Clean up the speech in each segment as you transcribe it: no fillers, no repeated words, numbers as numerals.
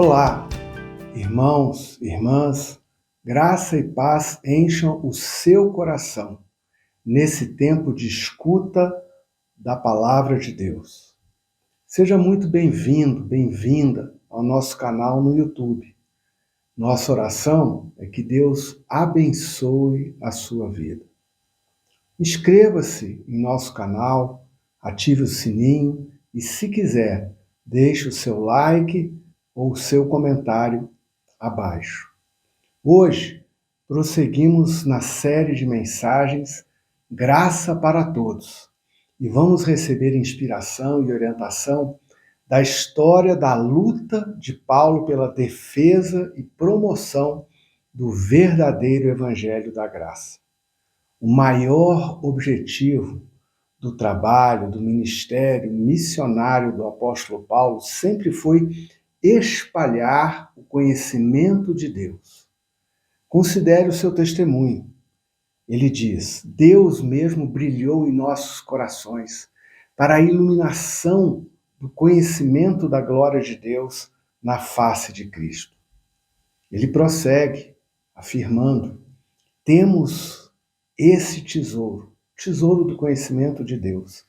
Olá, irmãos, irmãs, graça e paz encham o seu coração nesse tempo de escuta da palavra de Deus. Seja muito bem-vindo, bem-vinda ao nosso canal no YouTube. Nossa oração é que Deus abençoe a sua vida. Inscreva-se em nosso canal, ative o sininho e, se quiser, deixe o seu like ou o seu comentário abaixo. Hoje, prosseguimos na série de mensagens Graça para Todos e vamos receber inspiração e orientação da história da luta de Paulo pela defesa e promoção do verdadeiro Evangelho da Graça. O maior objetivo do trabalho, do ministério missionário do apóstolo Paulo sempre foi espalhar o conhecimento de Deus. Considere o seu testemunho. Ele diz: Deus mesmo brilhou em nossos corações para a iluminação do conhecimento da glória de Deus na face de Cristo. Ele prossegue, afirmando: temos esse tesouro do conhecimento de Deus,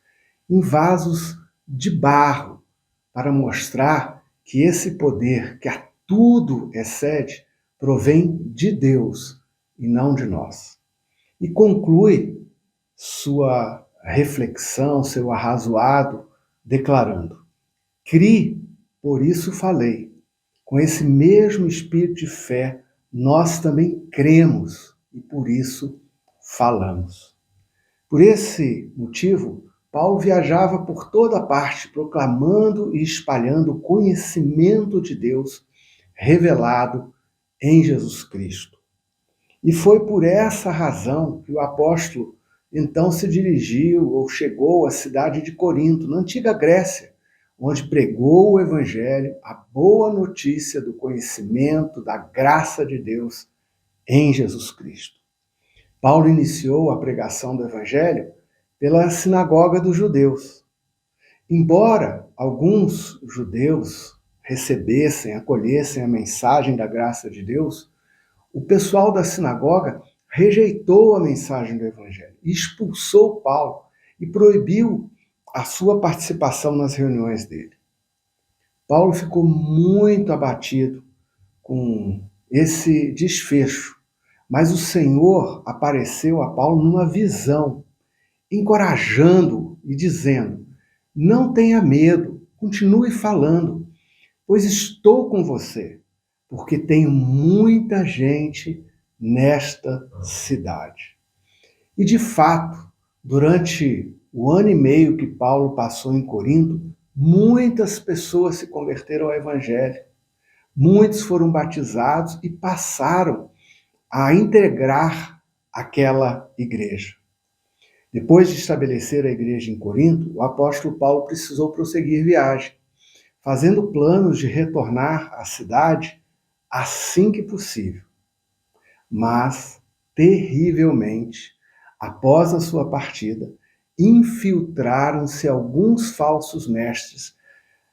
em vasos de barro, para mostrar que esse poder, que a tudo excede, provém de Deus e não de nós. E conclui sua reflexão, seu arrazoado, declarando: Cri, por isso falei. Com esse mesmo espírito de fé, nós também cremos e por isso falamos. Por esse motivo, Paulo viajava por toda parte, proclamando e espalhando o conhecimento de Deus revelado em Jesus Cristo. E foi por essa razão que o apóstolo então se dirigiu ou chegou à cidade de Corinto, na antiga Grécia, onde pregou o Evangelho, a boa notícia do conhecimento da graça de Deus em Jesus Cristo. Paulo iniciou a pregação do Evangelho pela sinagoga dos judeus. Embora alguns judeus acolhessem a mensagem da graça de Deus, o pessoal da sinagoga rejeitou a mensagem do Evangelho, expulsou Paulo e proibiu a sua participação nas reuniões dele. Paulo ficou muito abatido com esse desfecho, mas o Senhor apareceu a Paulo numa visão, encorajando-o e dizendo: não tenha medo, continue falando, pois estou com você, porque tenho muita gente nesta cidade. E de fato, durante o ano e meio que Paulo passou em Corinto, muitas pessoas se converteram ao Evangelho. Muitos foram batizados e passaram a integrar aquela igreja. Depois de estabelecer a igreja em Corinto, o apóstolo Paulo precisou prosseguir viagem, fazendo planos de retornar à cidade assim que possível. Mas, terrivelmente, após a sua partida, infiltraram-se alguns falsos mestres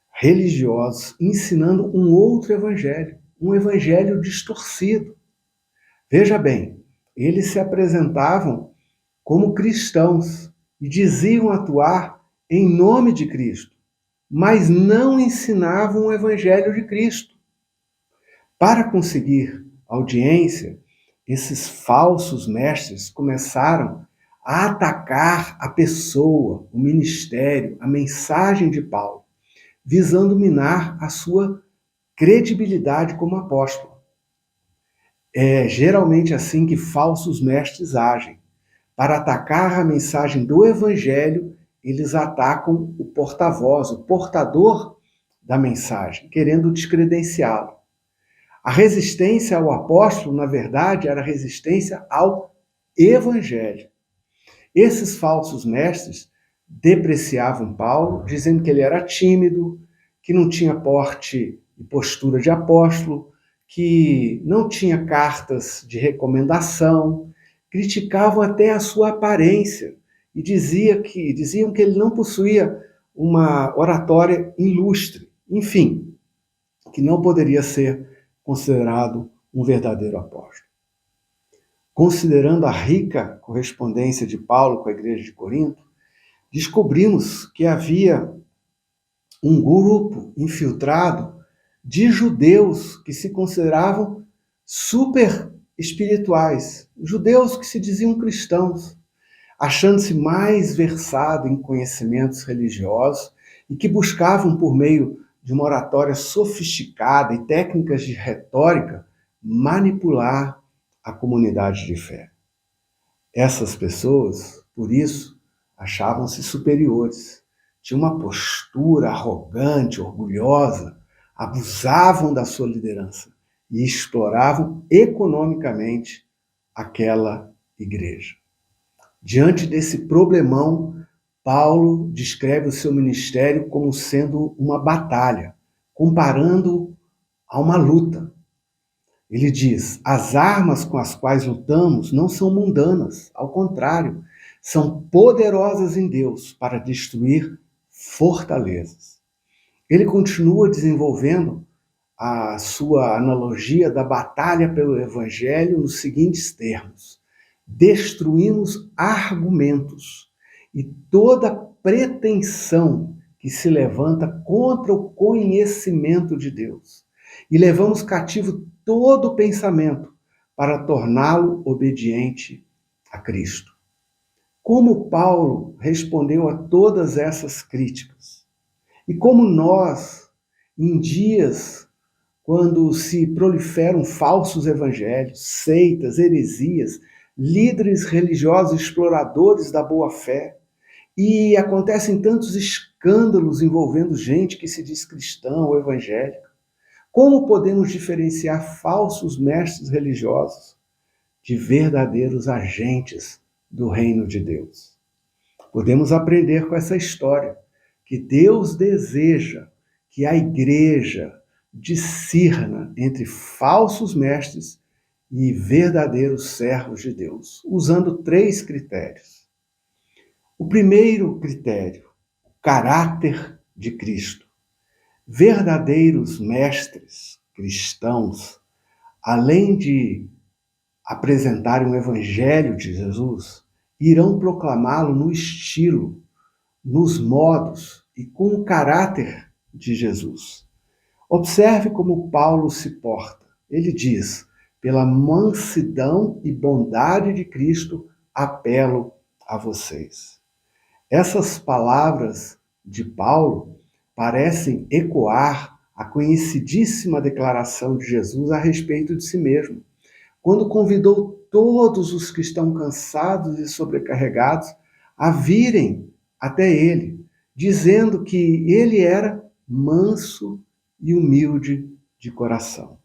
religiosos ensinando um outro evangelho, um evangelho distorcido. Veja bem, eles se apresentavam como cristãos e diziam atuar em nome de Cristo, mas não ensinavam o evangelho de Cristo. Para conseguir audiência, esses falsos mestres começaram a atacar a pessoa, o ministério, a mensagem de Paulo, visando minar a sua credibilidade como apóstolo. É geralmente assim que falsos mestres agem. Para atacar a mensagem do Evangelho, eles atacam o porta-voz, o portador da mensagem, querendo descredenciá-lo. A resistência ao apóstolo, na verdade, era resistência ao Evangelho. Esses falsos mestres depreciavam Paulo, dizendo que ele era tímido, que não tinha porte e postura de apóstolo, que não tinha cartas de recomendação, criticavam até a sua aparência e diziam que ele não possuía uma oratória ilustre. Enfim, que não poderia ser considerado um verdadeiro apóstolo. Considerando a rica correspondência de Paulo com a igreja de Corinto, descobrimos que havia um grupo infiltrado de judeus que se consideravam super espirituais, judeus que se diziam cristãos, achando-se mais versados em conhecimentos religiosos e que buscavam, por meio de uma oratória sofisticada e técnicas de retórica, manipular a comunidade de fé. Essas pessoas, por isso, achavam-se superiores, tinham uma postura arrogante, orgulhosa, abusavam da sua liderança e exploravam economicamente aquela igreja. Diante desse problemão, Paulo descreve o seu ministério como sendo uma batalha, comparando a uma luta. Ele diz: as armas com as quais lutamos não são mundanas, ao contrário, são poderosas em Deus para destruir fortalezas. Ele continua desenvolvendo a sua analogia da batalha pelo Evangelho nos seguintes termos: destruímos argumentos e toda pretensão que se levanta contra o conhecimento de Deus, e levamos cativo todo pensamento para torná-lo obediente a Cristo. Como Paulo respondeu a todas essas críticas? E como nós, em dias quando se proliferam falsos evangelhos, seitas, heresias, líderes religiosos exploradores da boa-fé, e acontecem tantos escândalos envolvendo gente que se diz cristã ou evangélica, como podemos diferenciar falsos mestres religiosos de verdadeiros agentes do reino de Deus? Podemos aprender com essa história que Deus deseja que a igreja discirna entre falsos mestres e verdadeiros servos de Deus, usando 3 critérios. O primeiro critério, o caráter de Cristo. Verdadeiros mestres cristãos, além de apresentarem o evangelho de Jesus, irão proclamá-lo no estilo, nos modos e com o caráter de Jesus. Observe como Paulo se porta. Ele diz: pela mansidão e bondade de Cristo, apelo a vocês. Essas palavras de Paulo parecem ecoar a conhecidíssima declaração de Jesus a respeito de si mesmo, quando convidou todos os que estão cansados e sobrecarregados a virem até ele, dizendo que ele era manso e humilde de coração.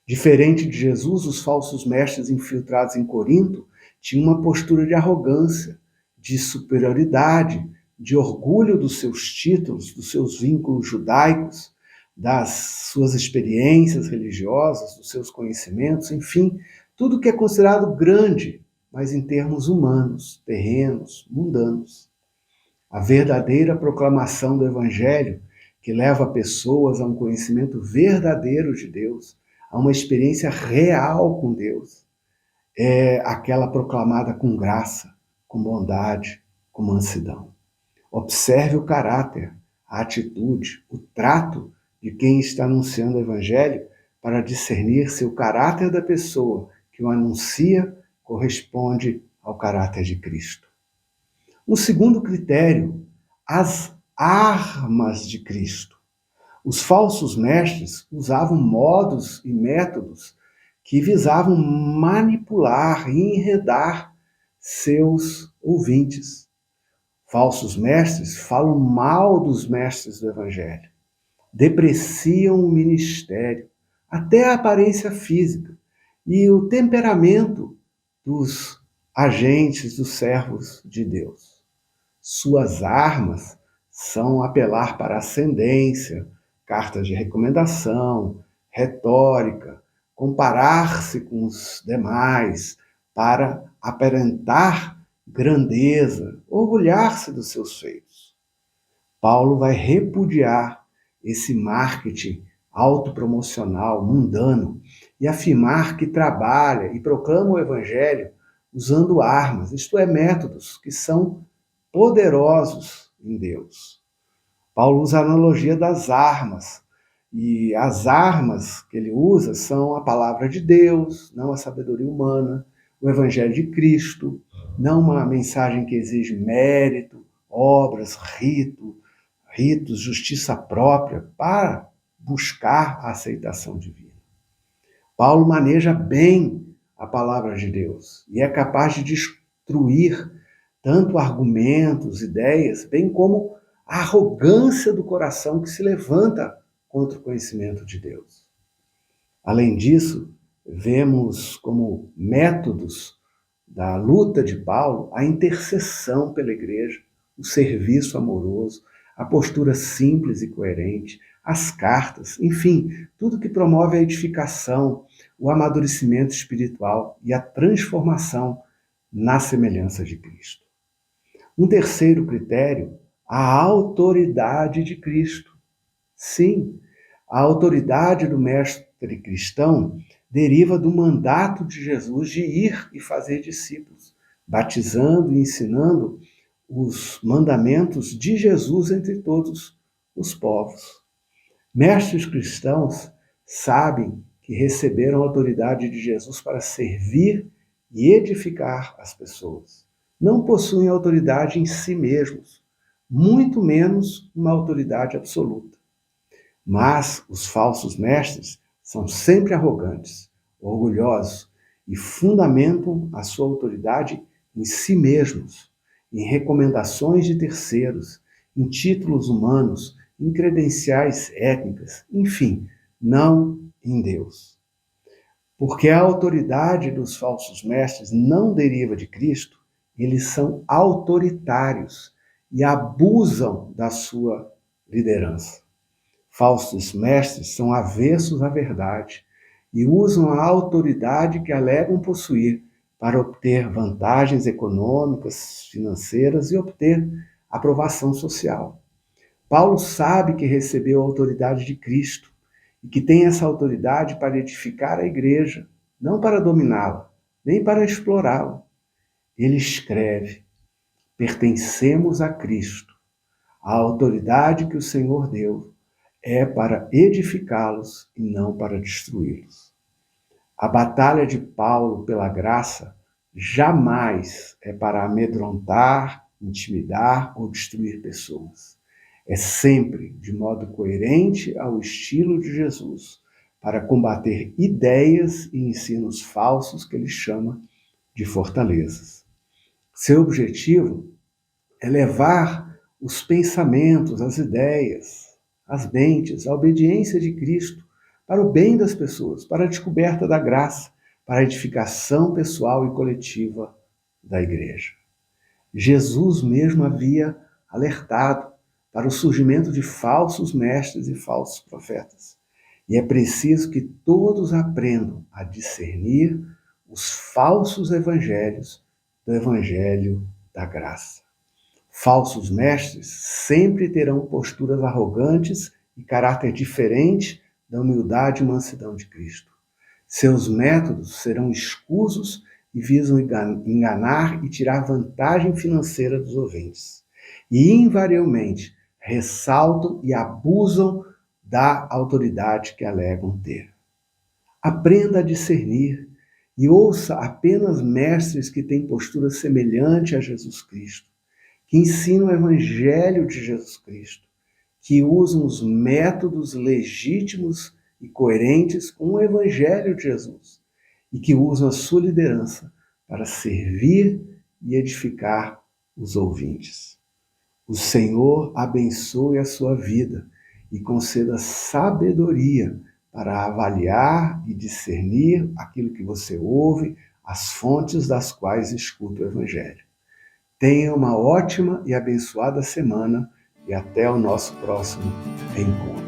Diferente de Jesus, os falsos mestres infiltrados em Corinto tinham uma postura de arrogância, de superioridade, de orgulho dos seus títulos, dos seus vínculos judaicos, das suas experiências religiosas, dos seus conhecimentos, enfim, tudo que é considerado grande, mas em termos humanos, terrenos, mundanos. A verdadeira proclamação do Evangelho, que leva pessoas a um conhecimento verdadeiro de Deus, a uma experiência real com Deus, é aquela proclamada com graça, com bondade, com mansidão. Observe o caráter, a atitude, o trato de quem está anunciando o Evangelho para discernir se o caráter da pessoa que o anuncia corresponde ao caráter de Cristo. Um segundo critério, as armas de Cristo. Os falsos mestres usavam modos e métodos que visavam manipular e enredar seus ouvintes. Falsos mestres falam mal dos mestres do Evangelho, depreciam o ministério, até a aparência física e o temperamento dos agentes, dos servos de Deus. Suas armas são apelar para a ascendência, cartas de recomendação, retórica, comparar-se com os demais para aparentar grandeza, orgulhar-se dos seus feitos. Paulo vai repudiar esse marketing autopromocional, mundano, e afirmar que trabalha e proclama o Evangelho usando armas, isto é, métodos que são poderosos em Deus. Paulo usa a analogia das armas, e as armas que ele usa são a palavra de Deus, não a sabedoria humana, o Evangelho de Cristo, não uma mensagem que exige mérito, obras, ritos, justiça própria, para buscar a aceitação divina. Paulo maneja bem a palavra de Deus e é capaz de destruir tanto argumentos, ideias, bem como a arrogância do coração que se levanta contra o conhecimento de Deus. Além disso, vemos como métodos da luta de Paulo a intercessão pela igreja, o serviço amoroso, a postura simples e coerente, as cartas, enfim, tudo que promove a edificação, o amadurecimento espiritual e a transformação na semelhança de Cristo. Um terceiro critério, a autoridade de Cristo. Sim, a autoridade do mestre cristão deriva do mandato de Jesus de ir e fazer discípulos, batizando e ensinando os mandamentos de Jesus entre todos os povos. Mestres cristãos sabem que receberam a autoridade de Jesus para servir e edificar as pessoas. Não possuem autoridade em si mesmos, muito menos uma autoridade absoluta. Mas os falsos mestres são sempre arrogantes, orgulhosos e fundamentam a sua autoridade em si mesmos, em recomendações de terceiros, em títulos humanos, em credenciais étnicas, enfim, não em Deus. Porque a autoridade dos falsos mestres não deriva de Cristo, eles são autoritários e abusam da sua liderança. Falsos mestres são avessos à verdade e usam a autoridade que alegam possuir para obter vantagens econômicas, financeiras e obter aprovação social. Paulo sabe que recebeu a autoridade de Cristo e que tem essa autoridade para edificar a igreja, não para dominá-la, nem para explorá-la. Ele escreve: pertencemos a Cristo. A autoridade que o Senhor deu é para edificá-los e não para destruí-los. A batalha de Paulo pela graça jamais é para amedrontar, intimidar ou destruir pessoas. É sempre de modo coerente ao estilo de Jesus, para combater ideias e ensinos falsos que ele chama de fortalezas. Seu objetivo é levar os pensamentos, as ideias, as mentes, a obediência de Cristo para o bem das pessoas, para a descoberta da graça, para a edificação pessoal e coletiva da igreja. Jesus mesmo havia alertado para o surgimento de falsos mestres e falsos profetas. E é preciso que todos aprendam a discernir os falsos evangelhos do evangelho da graça. Falsos mestres sempre terão posturas arrogantes e caráter diferente da humildade e mansidão de Cristo. Seus métodos serão escusos e visam enganar e tirar vantagem financeira dos ouvintes. E, invariavelmente, ressaltam e abusam da autoridade que alegam ter. Aprenda a discernir e ouça apenas mestres que têm postura semelhante a Jesus Cristo, que ensinam o Evangelho de Jesus Cristo, que usam os métodos legítimos e coerentes com o Evangelho de Jesus e que usam a sua liderança para servir e edificar os ouvintes. O Senhor abençoe a sua vida e conceda sabedoria para avaliar e discernir aquilo que você ouve, as fontes das quais escuta o Evangelho. Tenha uma ótima e abençoada semana e até o nosso próximo encontro.